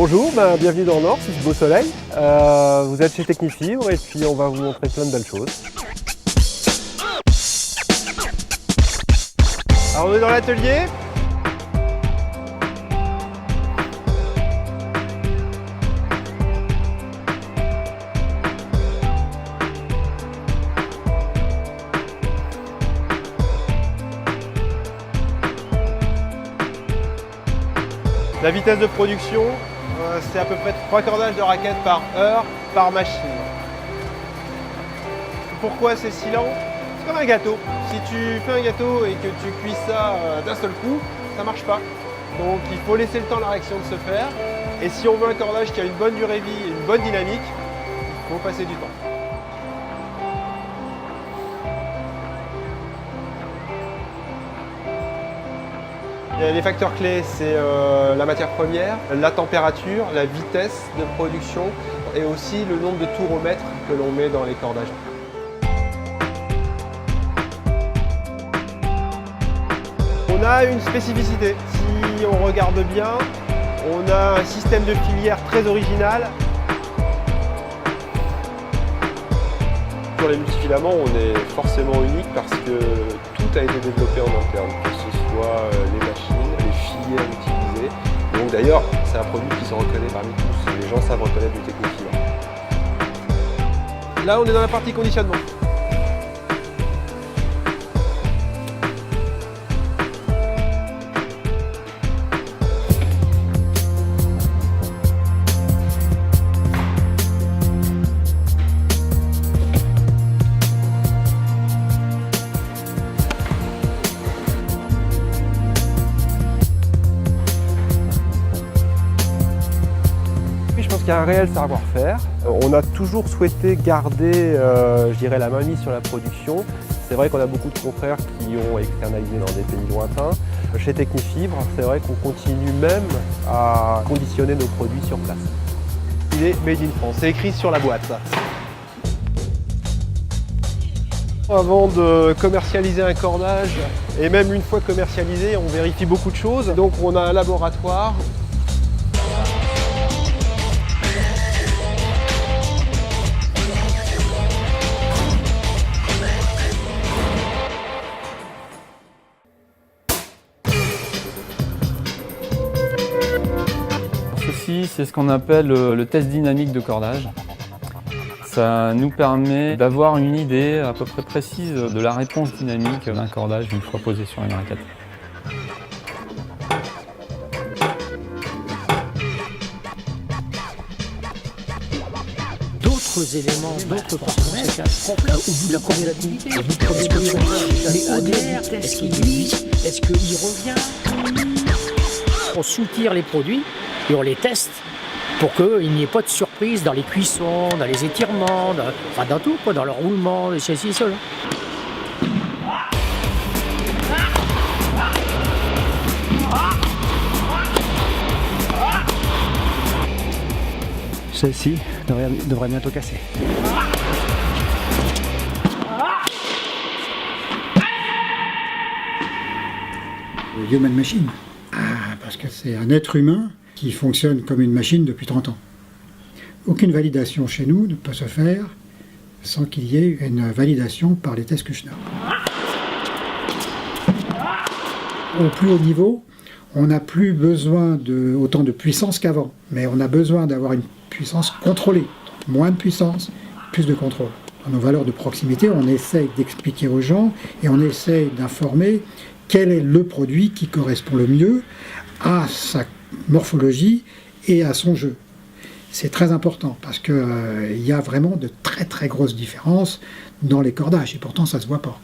Bonjour, bienvenue dans le Nord, sous ce beau soleil. Vous êtes chez Technifibre et puis on va vous montrer plein de belles choses. Alors on est dans l'atelier. La vitesse de production, c'est à peu près 3 cordages de raquettes par heure par machine. Pourquoi c'est si lent? C'est comme un gâteau. Si tu fais un gâteau et que tu cuis ça d'un seul coup, ça ne marche pas. Donc il faut laisser le temps à la réaction de se faire. Et si on veut un cordage qui a une bonne durée de vie et une bonne dynamique, il faut passer du temps. Les facteurs clés, c'est la matière première, la température, la vitesse de production et aussi le nombre de tours au mètre que l'on met dans les cordages. On a une spécificité. Si on regarde bien, on a un système de filière très original. Sur les multifilaments, on est forcément unique parce que tout a été développé en interne, que ce soit les machines, les filières utilisées. Donc d'ailleurs, c'est un produit qui se reconnaît parmi tous. Les gens savent reconnaître du Technifibre. Là, on est dans la partie conditionnement. Je pense qu'il y a un réel savoir-faire. On a toujours souhaité garder, je dirais, la mainmise sur la production. C'est vrai qu'on a beaucoup de confrères qui ont externalisé dans des pays lointains. Chez Technifibre, c'est vrai qu'on continue même à conditionner nos produits sur place. Il est Made in France, c'est écrit sur la boîte. Avant de commercialiser un cordage, et même une fois commercialisé, on vérifie beaucoup de choses. Donc on a un laboratoire. Ceci, c'est ce qu'on appelle le test dynamique de cordage. Ça nous permet d'avoir une idée à peu près précise de la réponse dynamique d'un cordage une fois posé sur une raquette. D'autres éléments, d'autres paramètres, au bout de la première activité, au bout de la première activité, mais ODR, est-ce qu'il glisse, est-ce qu'il revient? On soutire les produits et on les teste pour qu'il n'y ait pas de surprise dans les cuissons, dans les étirements, dans tout, quoi, dans le roulement, ceci et cela. Celle-ci devrait bientôt casser. Le Human Machine. Parce que c'est un être humain qui fonctionne comme une machine depuis 30 ans. Aucune validation chez nous ne peut se faire sans qu'il y ait une validation par les tests Kushner. Au plus haut niveau, on n'a plus besoin de autant de puissance qu'avant, mais on a besoin d'avoir une puissance contrôlée. Donc moins de puissance, plus de contrôle. Dans nos valeurs de proximité, on essaye d'expliquer aux gens et on essaye d'informer quel est le produit qui correspond le mieux à sa morphologie et à son jeu. C'est très important parce qu'il y a vraiment de très très grosses différences dans les cordages et pourtant ça ne se voit pas.